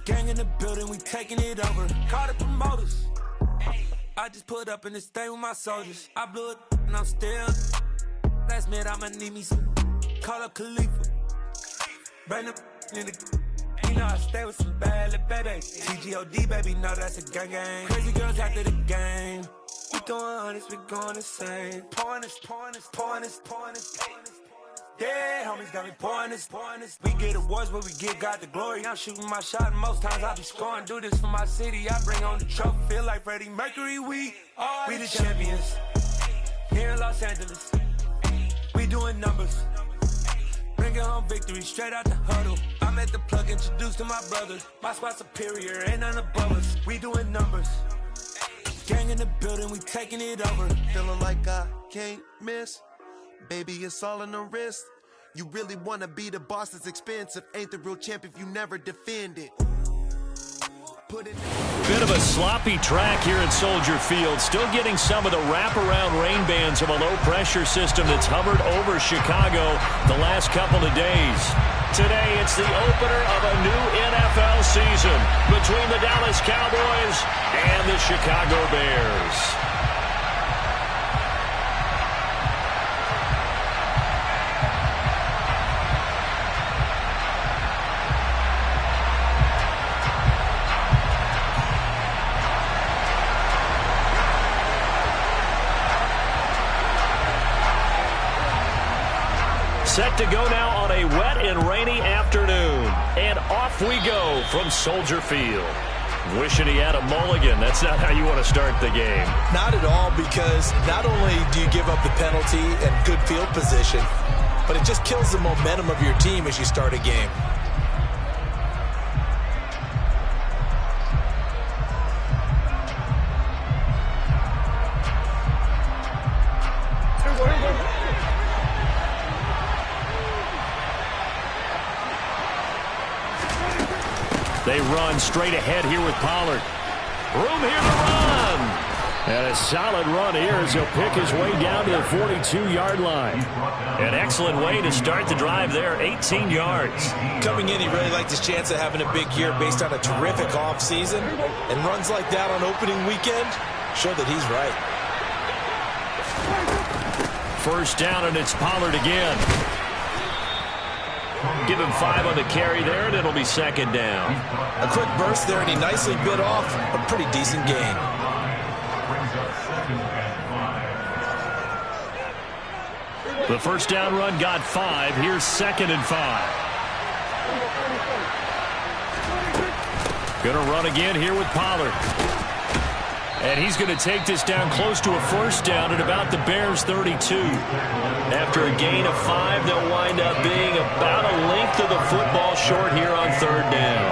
Gang in the building, we taking it over. Call the promoters. I just put up in this thing with my soldiers. I blew it and I'm still. Last minute I'ma need me some. Call up Khalifa. Bring them in the. You know I stay with some bad little baby. TGOD baby, know that's a gang gang. Crazy girls after the game. We doing honest, we going insane. Pouring this. Yeah, homies got me pouring this. We get awards, but we give God the glory. I'm shooting my shot, and most times I be scoring. Do this for my city, I bring on the trophy. Feel like Freddie Mercury, we the champions. Here in Los Angeles, we doing numbers. Bringing home victory, straight out the huddle. I'm at the plug, introduced to my brothers. My spot superior, ain't none above us. We doing numbers. Gang in the building, we taking it over. Feeling like I can't miss. Baby, it's all in the wrist. You really wanna be the boss that's expensive. Ain't the real champ if you never defend it. Bit of a sloppy track here at Soldier Field. Still getting some of the wraparound rain bands of a low-pressure system that's hovered over Chicago the last couple of days. Today, it's the opener of a new NFL season between the Dallas Cowboys and the Chicago Bears. Set to go now on a wet and rainy afternoon. And off we go from Soldier Field. Wishing he had a mulligan. That's not how you want to start the game. Not at all, because not only do you give up the penalty and good field position, but it just kills the momentum of your team as you start a game. They run straight ahead here with Pollard. Room here to run. And a solid run here as he'll pick his way down to the 42-yard line. An excellent way to start the drive there, 18 yards. Coming in, he really liked his chance of having a big year based on a terrific offseason. And runs like that on opening weekend show that he's right. First down, and it's Pollard again. Give him 5 on the carry there, and it'll be second down. A quick burst there, and he nicely bit off a pretty decent gain. The first down run got 5. Here's second and 5. Going to run again here with Pollard. And he's going to take this down close to a first down at about the Bears' 32. After a gain of 5, they'll wind up being about a length of the football short here on third down.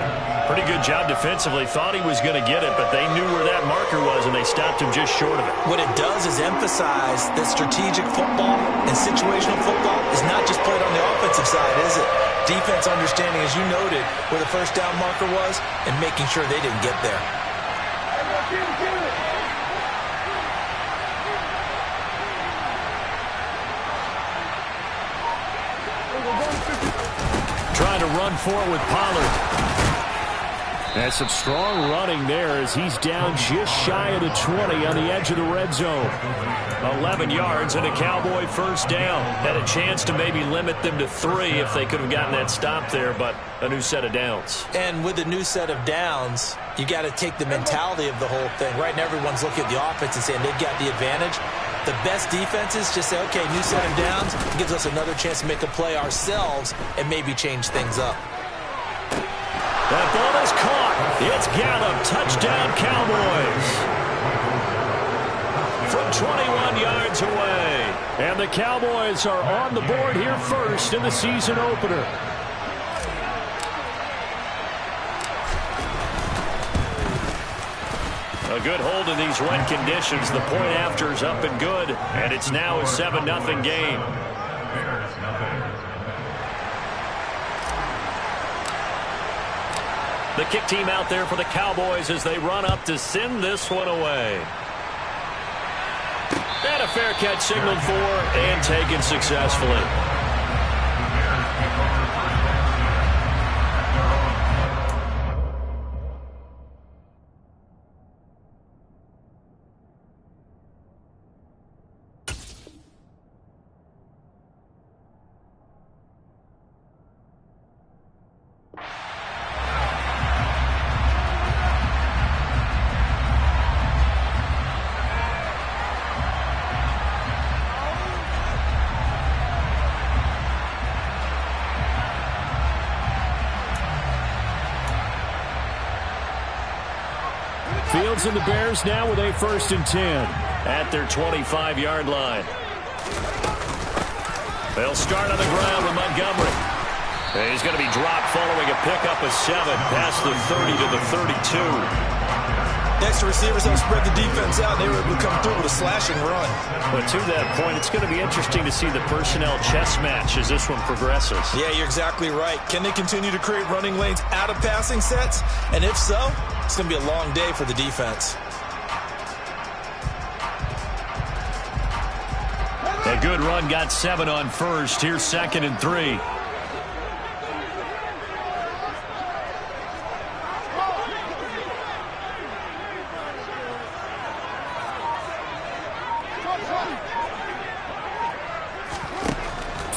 Pretty good job defensively. Thought he was going to get it, but they knew where that marker was, and they stopped him just short of it. What it does is emphasize that strategic football and situational football is not just played on the offensive side, is it? Defense understanding, as you noted, where the first down marker was and making sure they didn't get there. Trying to run for it with Pollard. And some strong running there as he's down just shy of the 20 on the edge of the red zone. 11 yards and a Cowboy first down. Had a chance to maybe limit them to 3 if they could have gotten that stop there, but a new set of downs. And with a new set of downs, you got to take the mentality of the whole thing. Right now, everyone's looking at the offense and saying they've got the advantage. The best defenses just say, okay, new set of downs. It gives us another chance to make a play ourselves and maybe change things up. That ball is caught. It's Gallup. Touchdown, Cowboys. From 21 yards away. And the Cowboys are on the board here first in the season opener. A good hold in these wet conditions. The point after is up and good. And it's now a 7-0 game. The kick team out there for the Cowboys as they run up to send this one away. And a fair catch signaled for and taken successfully. Fields and the Bears now with a 1st and 10 at their 25-yard line. They'll start on the ground with Montgomery. And he's going to be dropped following a pickup of 7 past the 30 to the 32. Extra receivers have spread the defense out. They were able to come through with a slashing run. But to that point, it's going to be interesting to see the personnel chess match as this one progresses. Yeah, you're exactly right. Can they continue to create running lanes out of passing sets? And if so, it's going to be a long day for the defense. A good run got 7 on first. Here's 2nd and 3.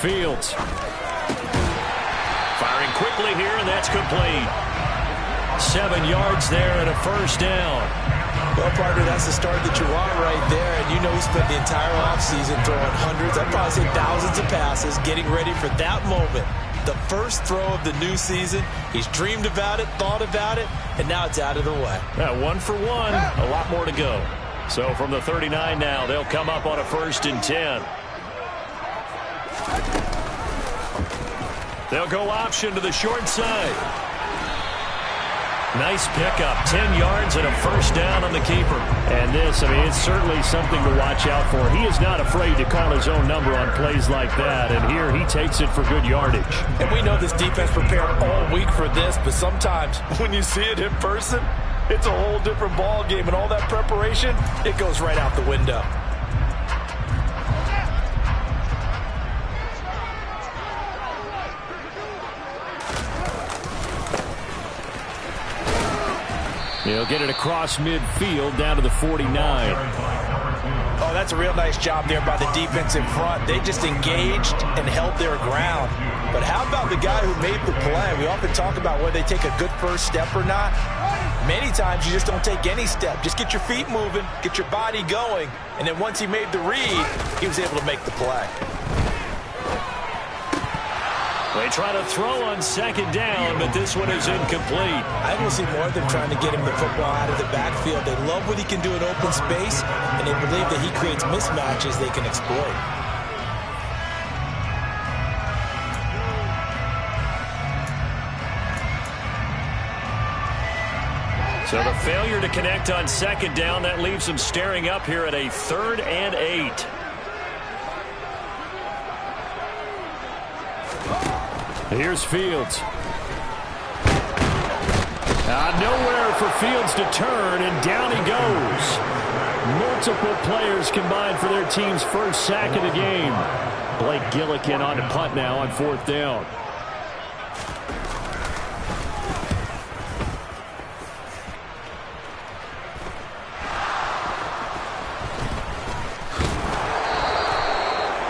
Fields. Firing quickly here, and that's complete. 7 yards there and a 1st down. Well, partner, that's the start that you want right there. And you know he spent the entire offseason throwing hundreds, I'd probably say thousands of passes, getting ready for that moment. The first throw of the new season. He's dreamed about it, thought about it, and now it's out of the way. 1 for 1, a lot more to go. So from the 39 now, they'll come up on a 1st and 10. They'll go option to the short side. Nice pickup, 10 yards and a 1st down on the keeper. And this, it's certainly something to watch out for. He is not afraid to call his own number on plays like that. And here he takes it for good yardage. And we know this defense prepared all week for this, but sometimes when you see it in person, it's a whole different ball game. And all that preparation, it goes right out the window. He'll get it across midfield down to the 49. Oh, that's a real nice job there by the defense in front. They just engaged and held their ground. But how about the guy who made the play? We often talk about whether they take a good first step or not. Many times you just don't take any step. Just get your feet moving, get your body going, and then once he made the read, he was able to make the play. They try to throw on 2nd down, but this one is incomplete. I don't see more of them trying to get him the football out of the backfield. They love what he can do in open space, and they believe that he creates mismatches they can exploit. So the failure to connect on 2nd down, that leaves them staring up here at a 3rd and 8. Here's Fields. Nowhere for Fields to turn, and down he goes. Multiple players combined for their team's 1st sack of the game. Blake Gillikin on to punt now on 4th down.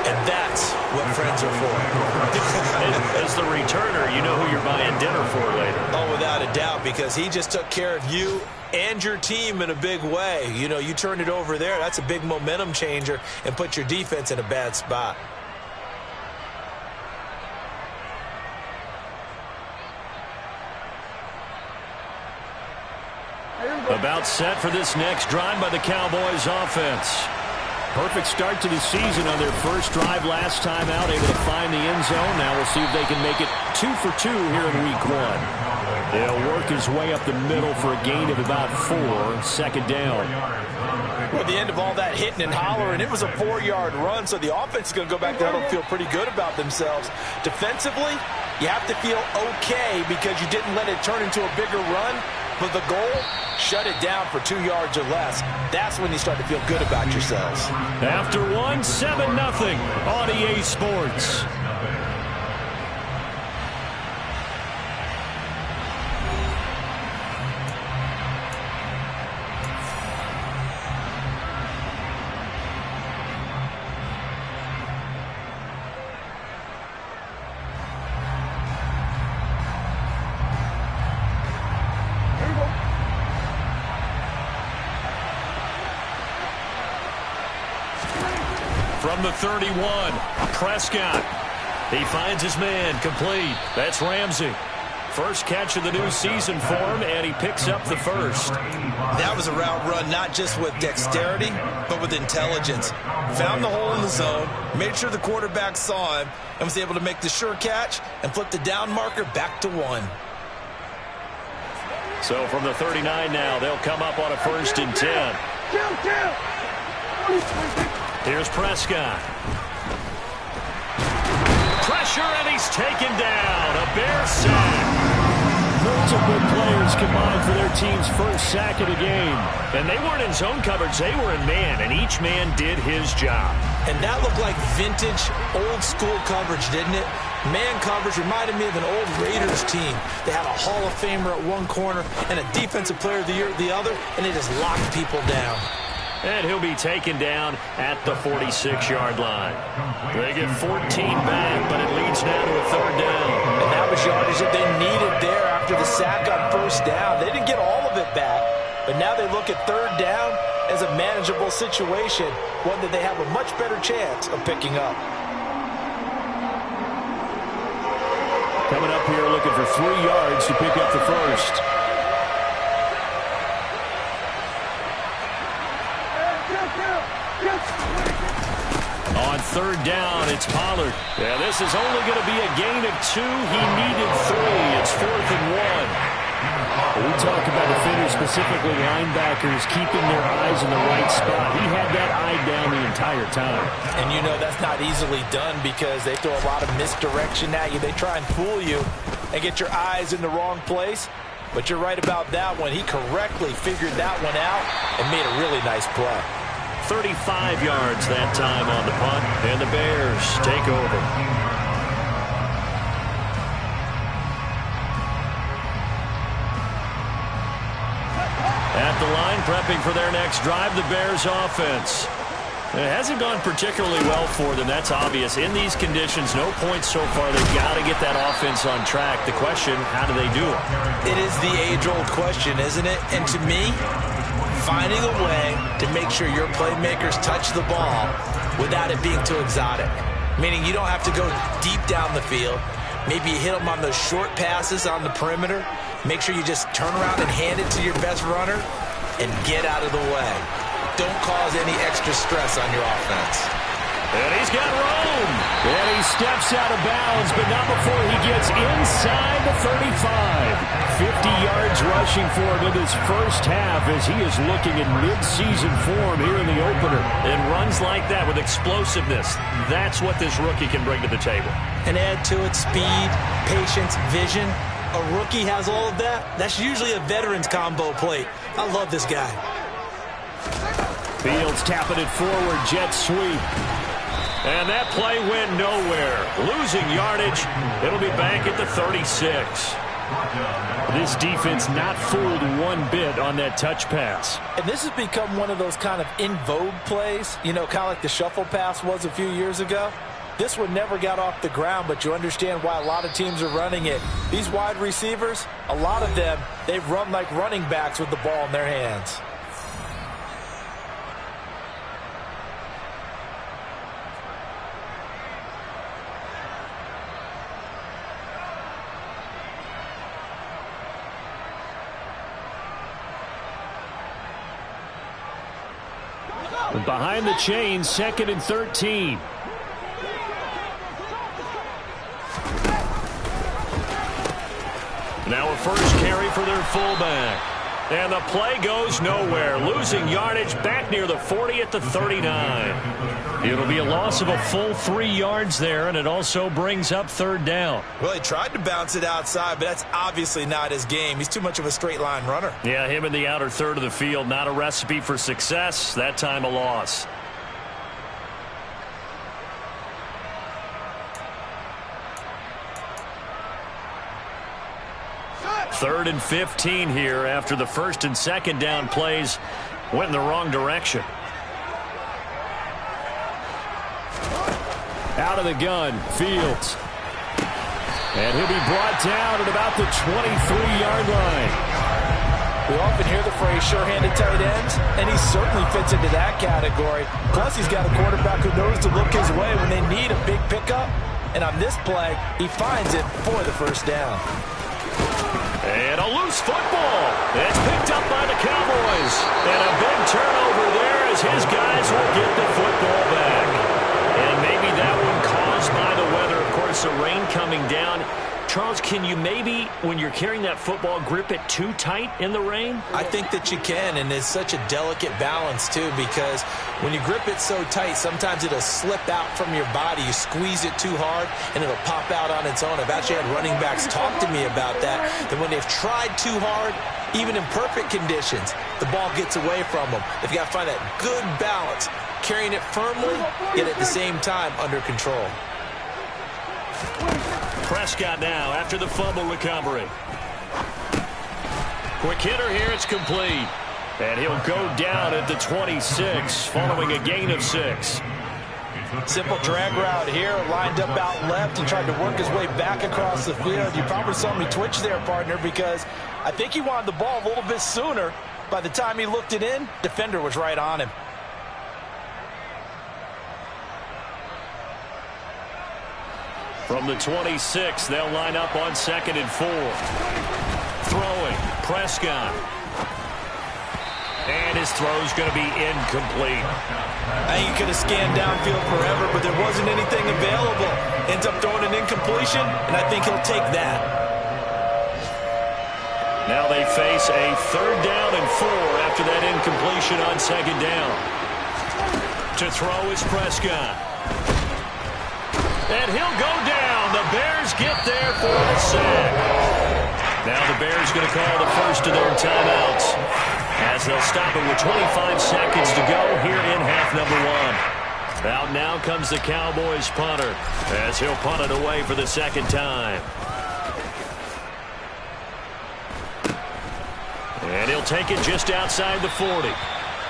And that's what friends are for. As the returner, you know who you're buying dinner for later. Oh, without a doubt, because he just took care of you and your team in a big way. You know, you turned it over there. That's a big momentum changer and put your defense in a bad spot. About set for this next drive by the Cowboys offense. Perfect start to the season on their first drive last time out, able to find the end zone. Now we'll see if they can make it 2 for 2 here in week 1. They'll work his way up the middle for a gain of about 4, 2nd down. Well, at the end of all that hitting and hollering, it was a 4-yard run, so the offense is going to go back there and feel pretty good about themselves. Defensively, you have to feel okay because you didn't let it turn into a bigger run. But the goal, shut it down for 2 yards or less. That's when you start to feel good about yourselves. After 1, 7-0 on EA Sports. From the 31, Prescott. He finds his man complete. That's Ramsey. First catch of the new season for him, and he picks up the first. That was a route run not just with dexterity, but with intelligence. Found the hole in the zone, made sure the quarterback saw him, and was able to make the sure catch and flip the down marker back to 1. So from the 39 now, they'll come up on a 1st and 10. Here's Prescott. Pressure, and he's taken down. A Bear sack. Multiple players combined for their team's first sack of the game. And they weren't in zone coverage. They were in man, and each man did his job. And that looked like vintage, old-school coverage, didn't it? Man coverage reminded me of an old Raiders team. They had a Hall of Famer at one corner and a Defensive Player of the Year at the other, and they just locked people down. And he'll be taken down at the 46-yard line. They get 14 back, but it leads now to a 3rd down. And that was yardage that they needed there after the sack on 1st down. They didn't get all of it back, but now they look at 3rd down as a manageable situation, one that they have a much better chance of picking up. Coming up here looking for 3 yards to pick up the first. On 3rd down, it's Pollard. Yeah, this is only going to be a gain of 2. He needed 3. It's 4th and 1. We talk about defenders, specifically linebackers, keeping their eyes in the right spot. He had that eye down the entire time. And you know that's not easily done because they throw a lot of misdirection at you. They try and fool you and get your eyes in the wrong place. But you're right about that one. He correctly figured that one out and made a really nice play. 35 yards that time on the punt, and the Bears take over. At the line, prepping for their next drive, the Bears offense. It hasn't gone particularly well for them, that's obvious. In these conditions, no points so far. They've got to get that offense on track. The question, how do they do it? It is the age-old question, isn't it? And to me, finding a way to make sure your playmakers touch the ball without it being too exotic. Meaning you don't have to go deep down the field. Maybe you hit them on those short passes on the perimeter. Make sure you just turn around and hand it to your best runner and get out of the way. Don't cause any extra stress on your offense. And he's got room. And he steps out of bounds, but not before he gets inside the 35. 50 yards rushing for him in his first half as he is looking in mid-season form here in the opener. And runs like that with explosiveness. That's what this rookie can bring to the table. And add to it speed, patience, vision. A rookie has all of that. That's usually a veteran's combo plate. I love this guy. Fields tapping it forward, jet sweep. And that play went nowhere. Losing yardage. It'll be back at the 36. This defense not fooled one bit on that touch pass. And this has become one of those kind of in vogue plays, you know, kind of like the shuffle pass was a few years ago. This one never got off the ground, but you understand why a lot of teams are running it. These wide receivers, a lot of them, they run like running backs with the ball in their hands. Behind the chains, 2nd and 13. Now a first carry for their fullback. And the play goes nowhere. Losing yardage back near the 40 at the 39. It'll be a loss of a full 3 yards there, and it also brings up 3rd down. Well, he tried to bounce it outside, but that's obviously not his game. He's too much of a straight line runner. Yeah, him in the outer third of the field, not a recipe for success. That time a loss. Third and 15 here after the 1st and 2nd down plays went in the wrong direction. Out of the gun, Fields. And he'll be brought down at about the 23-yard line. We often hear the phrase sure-handed tight ends, and he certainly fits into that category. Plus, he's got a quarterback who knows to look his way when they need a big pickup. And on this play, he finds it for the 1st down. And a loose football. It's picked up by the Cowboys. And a big turnover there as his guys will get the football back. And maybe that one caused by the weather. Of course, the rain coming down. Charles, can you maybe, when you're carrying that football, grip it too tight in the rain? I think that you can, and it's such a delicate balance, too, because when you grip it so tight, sometimes it'll slip out from your body. You squeeze it too hard, and it'll pop out on its own. I've actually had running backs talk to me about that when they've tried too hard, even in perfect conditions, the ball gets away from them. They've got to find that good balance, carrying it firmly, yet at the same time under control. Prescott now after the fumble recovery. Quick hitter here, it's complete. And he'll go down at the 26 following a gain of 6. Simple drag route here, lined up out left and tried to work his way back across the field. You probably saw me twitch there, partner, because I think he wanted the ball a little bit sooner. By the time he looked it in, defender was right on him. From the 26, they'll line up on 2nd and 4. Throwing, Prescott. And his throw's going to be incomplete. I think he could have scanned downfield forever, but there wasn't anything available. Ends up throwing an incompletion, and I think he'll take that. Now they face a 3rd down and 4 after that incompletion on 2nd down. To throw is Prescott. And he'll go down. The Bears get there for the sack. Now the Bears going to call the first of their timeouts as they'll stop it with 25 seconds to go here in half number 1. Out now comes the Cowboys punter as he'll punt it away for the 2nd time. And he'll take it just outside the 40.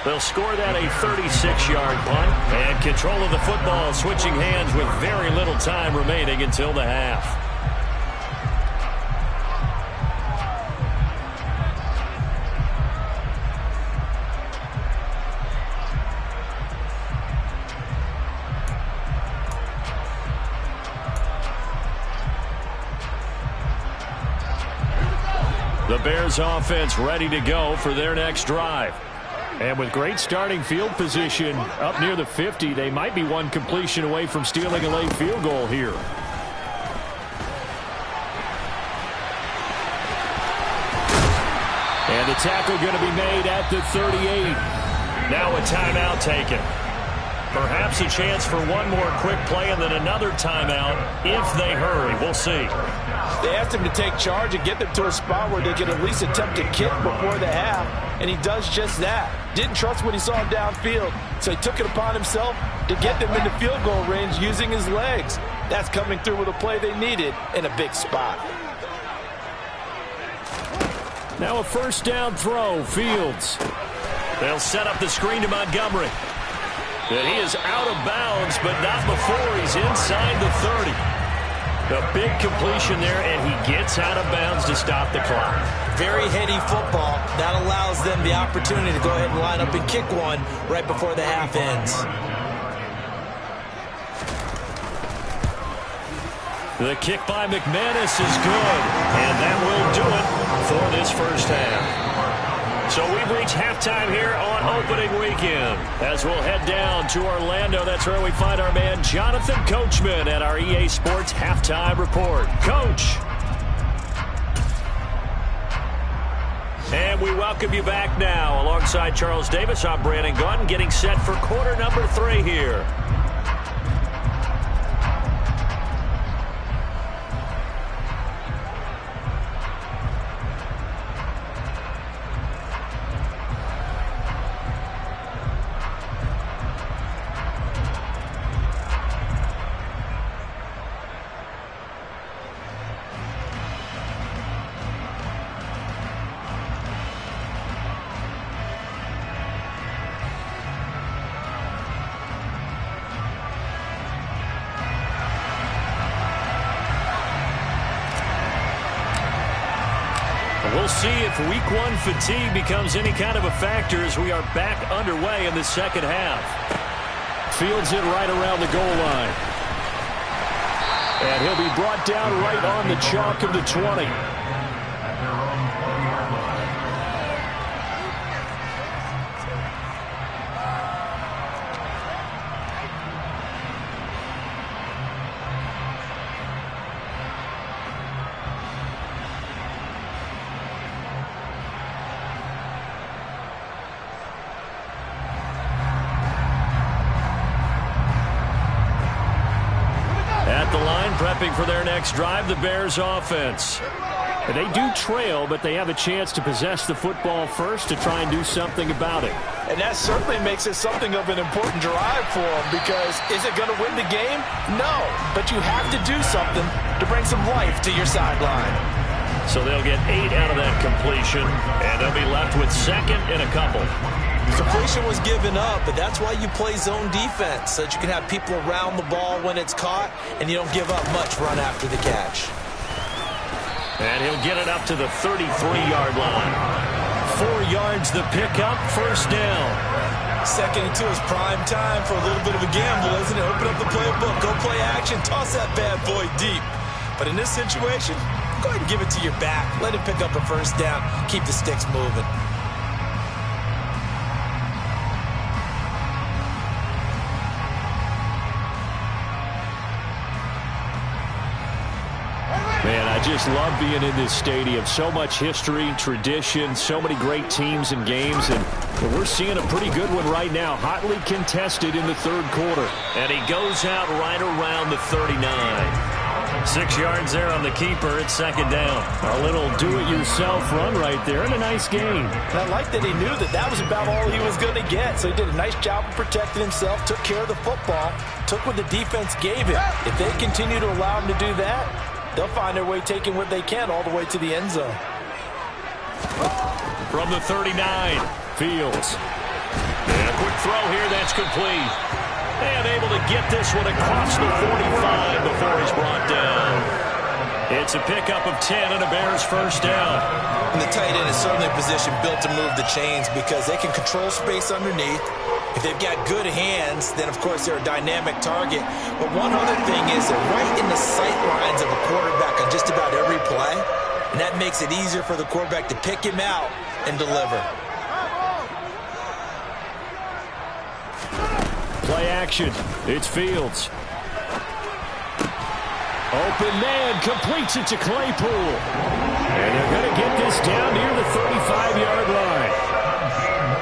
They'll score that a 36-yard punt. And control of the football switching hands with very little time remaining until the half. The Bears offense ready to go for their next drive. And with great starting field position up near the 50, they might be one completion away from stealing a late field goal here. And the tackle going to be made at the 38. Now a timeout taken. Perhaps a chance for one more quick play and then another timeout if they hurry. We'll see. They asked him to take charge and get them to a spot where they could at least attempt to kick before the half, and he does just that. Didn't trust what he saw downfield, so he took it upon himself to get them into field goal range using his legs. That's coming through with a play they needed in a big spot. Now a 1st down throw, Fields. They'll set up the screen to Montgomery. And he is out of bounds, but not before he's inside the 30. A big completion there, and he gets out of bounds to stop the clock. Very heady football. That allows them the opportunity to go ahead and line up and kick one right before the half ends. The kick by McManus is good, and that will do it for this first half. So we've reached halftime here on opening weekend. As we'll head down to Orlando, that's where we find our man Jonathan Coachman at our EA Sports Halftime Report. Coach. And we welcome you back now. Alongside Charles Davis, I'm Brandon Gaudin, getting set for quarter number 3 here. We'll see if week 1 fatigue becomes any kind of a factor as we are back underway in the second half. Fields it right around the goal line. And he'll be brought down right on the chalk of the 20. prepping for their next drive, the Bears offense. They do trail, but they have a chance to possess the football first to try and do something about it. And that certainly makes it something of an important drive for them, because is it going to win the game? No, but you have to do something to bring some life to your sideline. So they'll get 8 out of that completion, and they'll be left with second and a couple. Completion was given up, but that's why you play zone defense, so that you can have people around the ball when it's caught, and you don't give up much run after the catch. And he'll get it up to the 33-yard line. 4 yards the pickup, first down. Second and 2 is prime time for a little bit of a gamble, isn't it? Open up the playbook, go play action, toss that bad boy deep. But in this situation, go ahead and give it to your back. Let him pick up a first down, keep the sticks moving. Man, I just love being in this stadium. So much history, tradition, so many great teams and games, and we're seeing a pretty good one right now, hotly contested in the third quarter. And he goes out right around the 39. 6 yards there on the keeper. It's second down. A little do-it-yourself run right there, and a nice game. And I like that he knew that that was about all he was going to get, so he did a nice job of protecting himself, took care of the football, took what the defense gave him. If they continue to allow him to do that, they'll find their way taking what they can all the way to the end zone. From the 39, Fields. And a quick throw here, that's complete. And able to get this one across the 45 before he's brought down. It's a pickup of 10 and a Bears first down. And the tight end is certainly a position built to move the chains because they can control space underneath. If they've got good hands, then, of course, they're a dynamic target. But one other thing is they're right in the sight lines of a quarterback on just about every play, and that makes it easier for the quarterback to pick him out and deliver. Play action. It's Fields. Open man, completes it to Claypool. And they're going to get this down near the 35-yard line.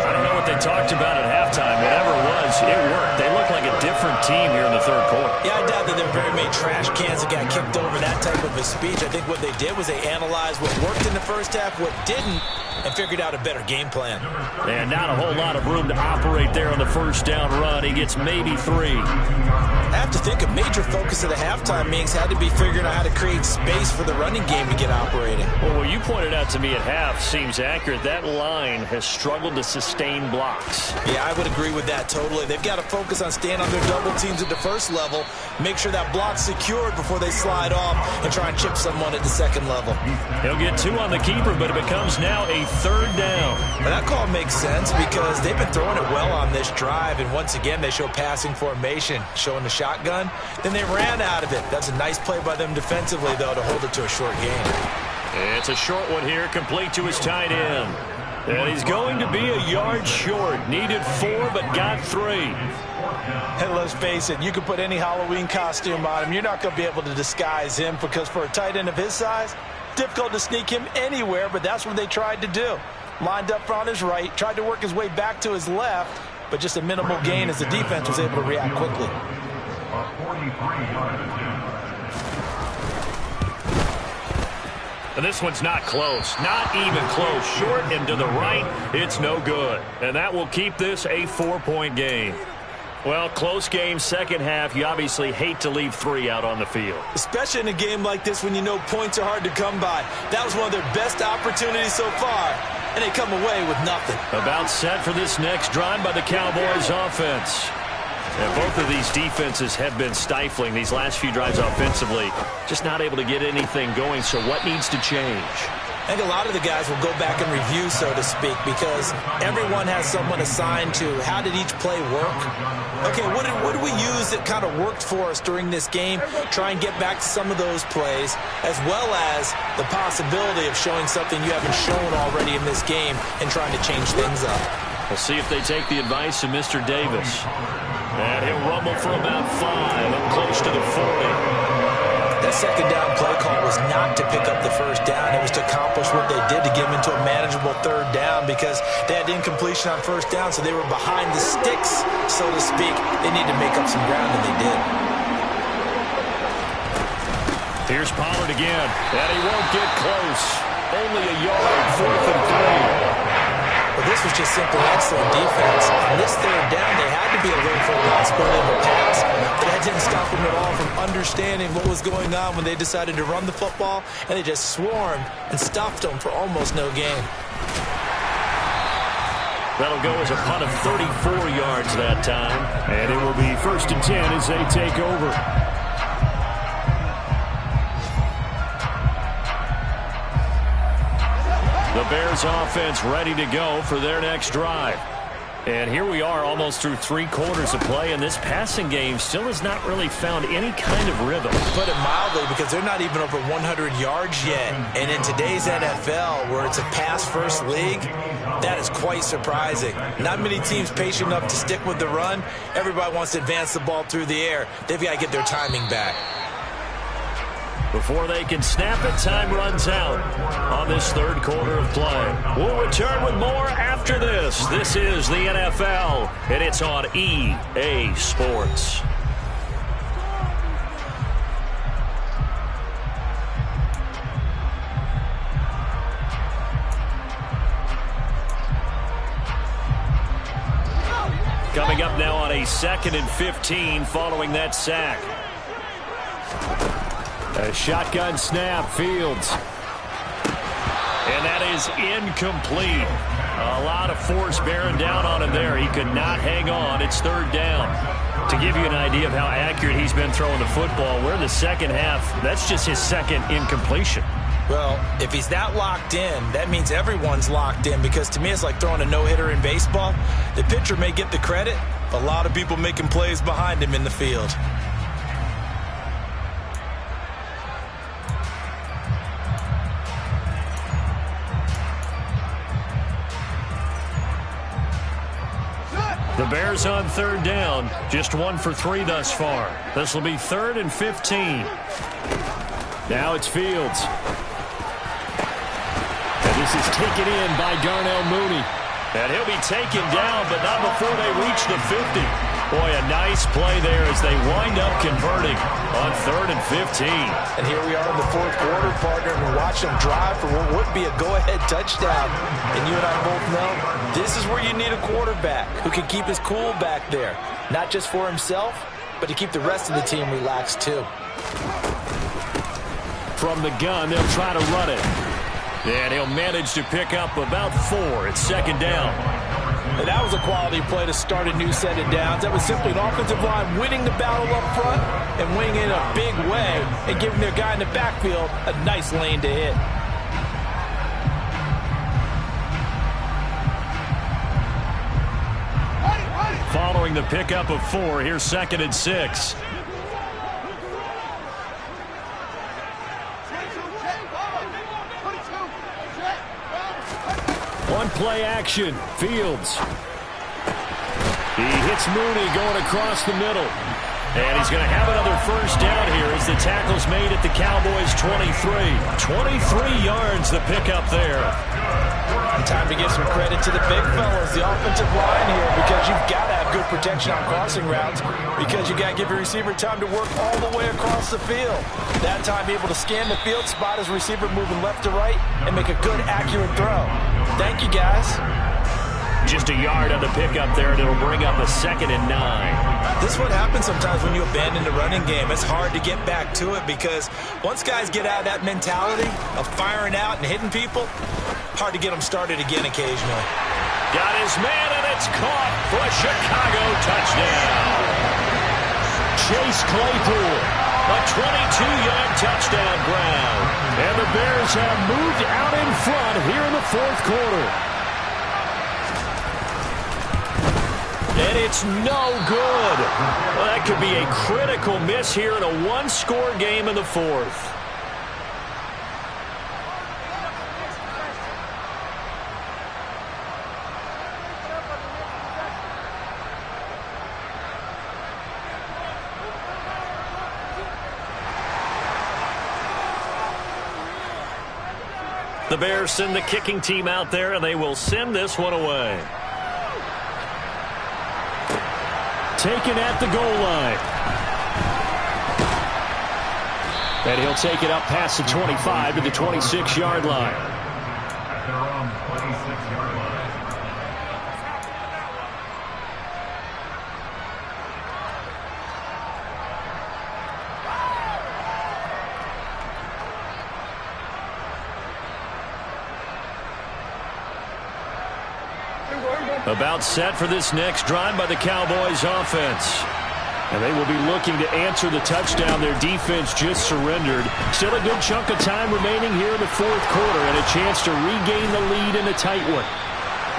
I don't know what they talked about at halftime. Whatever it was, it worked. They look like a different team here in the third quarter. Yeah, I doubt that there were very many trash cans that got kicked over that type of a speech. I think what they did was they analyzed what worked in the first half, what didn't, and figured out a better game plan. And not a whole lot of room to operate there on the first down run. He gets maybe 3. I have to think a major focus of the halftime meetings had to be figuring out how to create space for the running game to get operating. Well, what you pointed out to me at half seems accurate. That line has struggled to sustain blocks. Yeah, I would agree with that totally. They've got to focus on staying on their double teams at the first level, make sure that block's secured before they slide off and try and chip someone at the second level. He'll get 2 on the keeper, but it becomes now a third down. And that call makes sense because they've been throwing it well on this drive, and once again they show passing formation, showing the shotgun. Then they ran out of it. That's a nice play by them defensively, though, to hold it to a short gain. It's a short one here, complete to his tight end. And he's going to be a yard short. Needed 4, but got 3. And let's face it, you can put any Halloween costume on him. You're not going to be able to disguise him because for a tight end of his size, difficult to sneak him anywhere, but that's what they tried to do. Lined up on his right, tried to work his way back to his left, but just a minimal gain as the defense was able to react quickly. And this one's not close. Not even close. Short and to the right, it's no good. And that will keep this a 4-point game. Well, close game, second half. You obviously hate to leave 3 out on the field. Especially in a game like this when you know points are hard to come by. That was one of their best opportunities so far, and they come away with nothing. About set for this next drive by the Cowboys offense. And both of these defenses have been stifling these last few drives offensively. Just not able to get anything going, so what needs to change? I think a lot of the guys will go back and review, so to speak, because everyone has someone assigned to how did each play work. Okay, what did we use that kind of worked for us during this game? Try and get back to some of those plays, as well as the possibility of showing something you haven't shown already in this game and trying to change things up. We'll see if they take the advice of Mr. Davis. And he'll rumble for about 5, up close to the 40. That second down play call was not to pick up the first down. It was to accomplish what they did to get them into a manageable third down because they had incompletion on first down, so they were behind the sticks, so to speak. They needed to make up some ground, and they did. Here's Pollard again, and he won't get close. Only a yard, 4th and 3. Well, this was just simply excellent defense. On this third down, they had to be alert for a possibility of a pass, but that didn't stop them at all from understanding what was going on when they decided to run the football, and they just swarmed and stopped them for almost no gain. That'll go as a punt of 34 yards that time, and it will be 1st and 10 as they take over. The Bears offense ready to go for their next drive. And here we are almost through 3 quarters of play, and this passing game still has not really found any kind of rhythm. Put it mildly, because they're not even over 100 yards yet. And in today's NFL, where it's a pass-first league, that is quite surprising. Not many teams patient enough to stick with the run. Everybody wants to advance the ball through the air. They've got to get their timing back. Before they can snap it, time runs out on this 3rd quarter of play. We'll return with more after this. This is the NFL, and it's on EA Sports. Coming up now on a 2nd and 15 following that sack. A shotgun snap, Fields. And that is incomplete. A lot of force bearing down on him there. He could not hang on. It's 3rd down. To give you an idea of how accurate he's been throwing the football, we're in the second half. That's just his 2nd incompletion. Well, if he's that locked in, that means everyone's locked in, because to me it's like throwing a no-hitter in baseball. The pitcher may get the credit, a lot of people making plays behind him in the field. The Bears on 3rd down, just 1 for 3 thus far. This will be 3rd and 15. Now it's Fields. And this is taken in by Darnell Mooney. And he'll be taken down, but not before they reach the 50. Boy, a nice play there as they wind up converting on 3rd and 15. And here we are in the 4th quarter, partner, and we watch them drive for what would be a go-ahead touchdown. And you and I both know this is where you need a quarterback who can keep his cool back there. Not just for himself, but to keep the rest of the team relaxed too. From the gun, they'll try to run it. And he'll manage to pick up about 4. It's 2nd down. And that was a quality play to start a new set of downs. That was simply an offensive line winning the battle up front and winning it in a big way and giving their guy in the backfield a nice lane to hit. Following the pickup of 4, here's 2nd and 6. One play action, Fields. He hits Mooney going across the middle. And he's going to have another 1st down here as the tackle's made at the Cowboys' 23. 23 yards the pickup there. And time to give some credit to the big fellas, the offensive line here, because you've got to have good protection on crossing routes, because you got to give your receiver time to work all the way across the field. That time able to scan the field, spot his receiver moving left to right, and make a good, accurate throw. Thank you, guys. Just a yard on the pickup there, and it'll bring up a 2nd and 9. This is what happens sometimes when you abandon the running game. It's hard to get back to it, because once guys get out of that mentality of firing out and hitting people, hard to get them started again occasionally. Got his man, and it's caught for a Chicago touchdown. Chase Claypool, a 22-yard touchdown grab. And the Bears have moved out in front here in the 4th quarter. And it's no good. Well, that could be a critical miss here in a 1-score game in the 4th. The Bears send the kicking team out there, and they will send this one away. Taken at the goal line. And he'll take it up past the 25 to the 26-yard line. At their own 26-yard line. About set for this next drive by the Cowboys offense. And they will be looking to answer the touchdown their defense just surrendered. Still a good chunk of time remaining here in the fourth quarter and a chance to regain the lead in a tight one.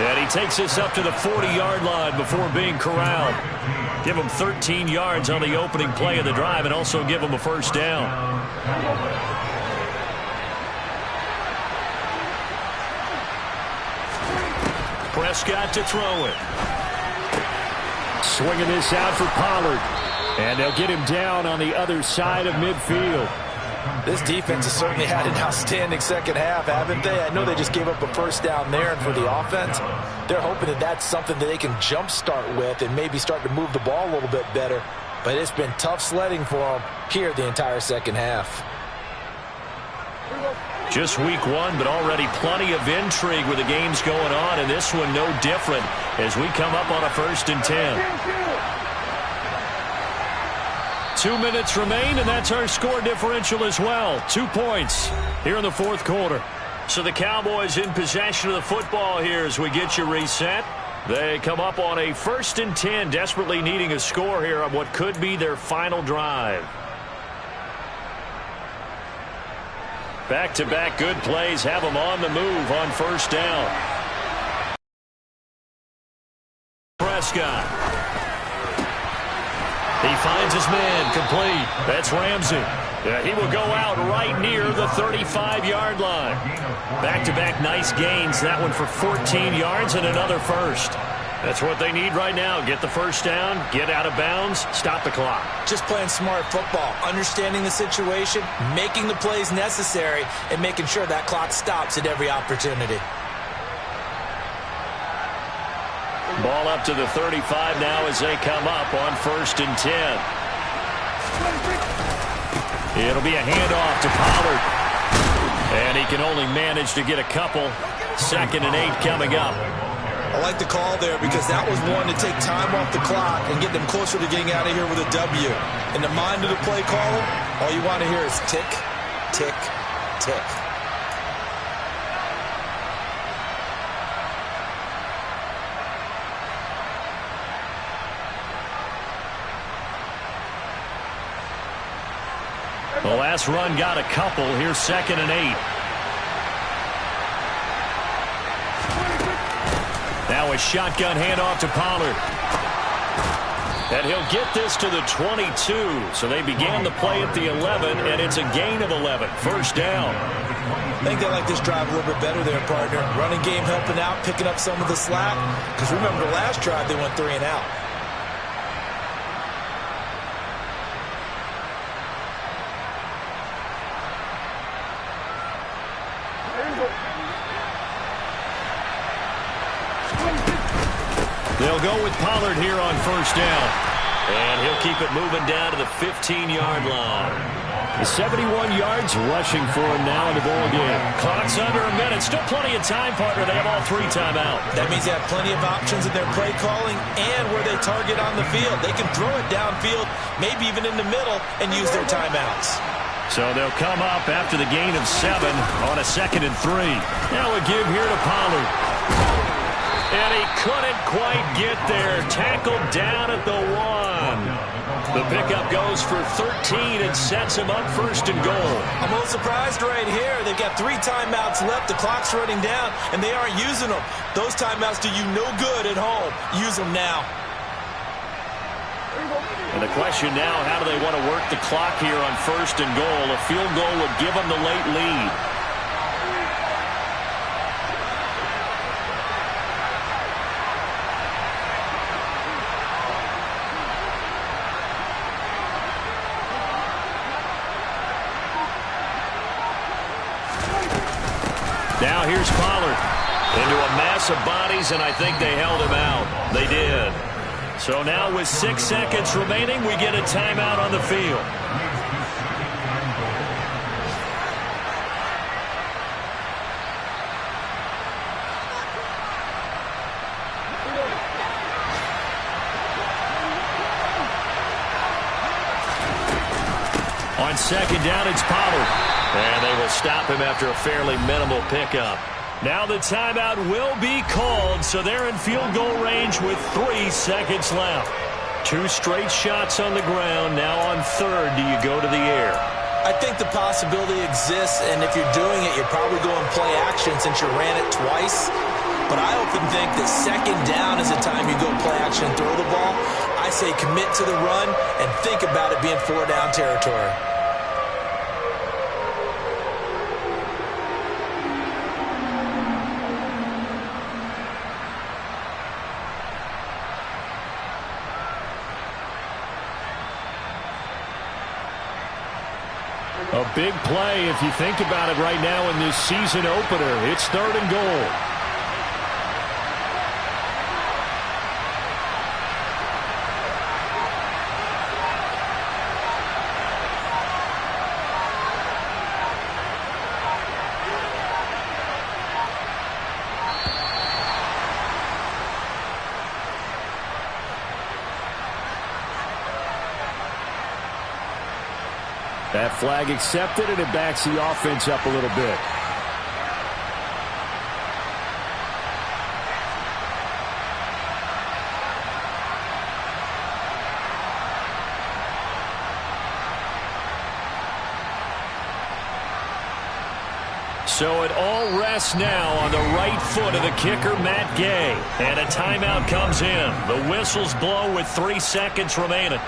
And he takes us up to the 40-yard line before being corralled. Give him 13 yards on the opening play of the drive and also give him a first down. Prescott to throw it. Swinging this out for Pollard. And they'll get him down on the other side of midfield. This defense has certainly had an outstanding second half, haven't they? I know they just gave up a first down there, and for the offense, they're hoping that that's something that they can jumpstart with and maybe start to move the ball a little bit better. But it's been tough sledding for them here the entire second half. Just week one, but already plenty of intrigue with the games going on, and this one no different as we come up on a 1st and 10. 2 minutes remain, and that's our score differential as well. 2 points here in the fourth quarter. So the Cowboys in possession of the football here as we get you reset. They come up on a 1st and 10, desperately needing a score here on what could be their final drive. Back-to-back good plays have them on the move on first down. Prescott. He finds his man complete. That's Ramsey. He will go out right near the 35-yard line. Back-to-back nice gains. That one for 14 yards and another first. That's what they need right now. Get the first down, get out of bounds, stop the clock. Just playing smart football, understanding the situation, making the plays necessary, and making sure that clock stops at every opportunity. Ball up to the 35 now as they come up on 1st and 10. It'll be a handoff to Pollard. And he can only manage to get a couple. 2nd and 8 coming up. I like the call there because that was one to take time off the clock and get them closer to getting out of here with a W. In the mind of the play caller, all you want to hear is tick, tick, tick. The last run got a couple. Here's 2nd and 8. Now a shotgun handoff to Pollard. And he'll get this to the 22. So they began the play at the 11, and it's a gain of 11. First down. I think they like this drive a little bit better there, partner. Running game helping out, picking up some of the slack. Because remember, the last drive they went 3 and out. They'll go with Pollard here on first down. And he'll keep it moving down to the 15-yard line. The 71 yards rushing for him now in the ball game. Clock's under a minute. Still plenty of time, partner. They have all 3 timeouts. That means they have plenty of options in their play calling and where they target on the field. They can throw it downfield, maybe even in the middle, and use their timeouts. So they'll come up after the gain of 7 on a 2nd and 3. Now a give here to Pollard. And he couldn't quite get there. Tackled down at the 1. The pickup goes for 13 and sets him up 1st and goal. I'm a little surprised right here. They've got 3 timeouts left. The clock's running down, and they aren't using them. Those timeouts do you no good at home. Use them now. And the question now, how do they want to work the clock here on 1st and goal? A field goal would give them the late lead. Now here's Pollard into a mass of bodies, and I think they held him out. They did. So now with 6 seconds remaining, we get a timeout on the field. On second down, it's Pollard. And they will stop him after a fairly minimal pickup. Now the timeout will be called, so they're in field goal range with 3 seconds left. 2 straight shots on the ground. Now on third, do you go to the air? I think the possibility exists, and if you're doing it, you're probably going play action since you ran it twice. But I often think that second down is the time you go play action and throw the ball. I say commit to the run and think about it being 4-down territory. A big play if you think about it right now in this season opener. It's 3rd and goal. That flag accepted, and it backs the offense up a little bit. So it all rests now on the right foot of the kicker, Matt Gay. And a timeout comes in. The whistles blow with 3 seconds remaining.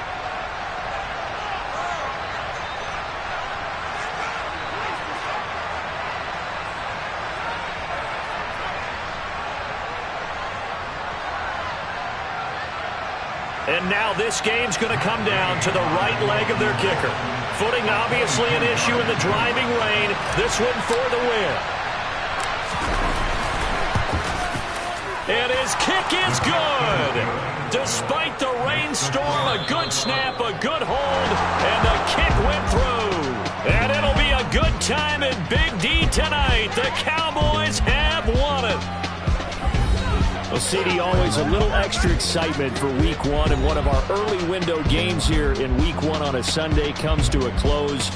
And now this game's going to come down to the right leg of their kicker. Footing obviously an issue in the driving rain. This one for the win. And his kick is good. Despite the rainstorm, a good snap, a good hold, and the kick went through. And it'll be a good time in Big D tonight. The Cowboys have won it. Well, CD, always a little extra excitement for Week 1, and one of our early window games here in Week 1 on a Sunday comes to a close.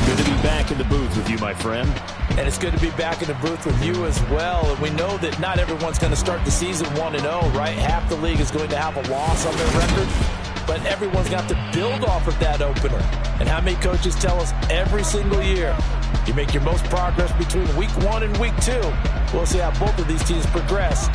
Good to be back in the booth with you, my friend. And it's good to be back in the booth with you as well. And we know that not everyone's going to start the season 1-0, right? Half the league is going to have a loss on their record. But everyone's got to build off of that opener. And how many coaches tell us every single year, you make your most progress between Week 1 and Week 2. We'll see how both of these teams progress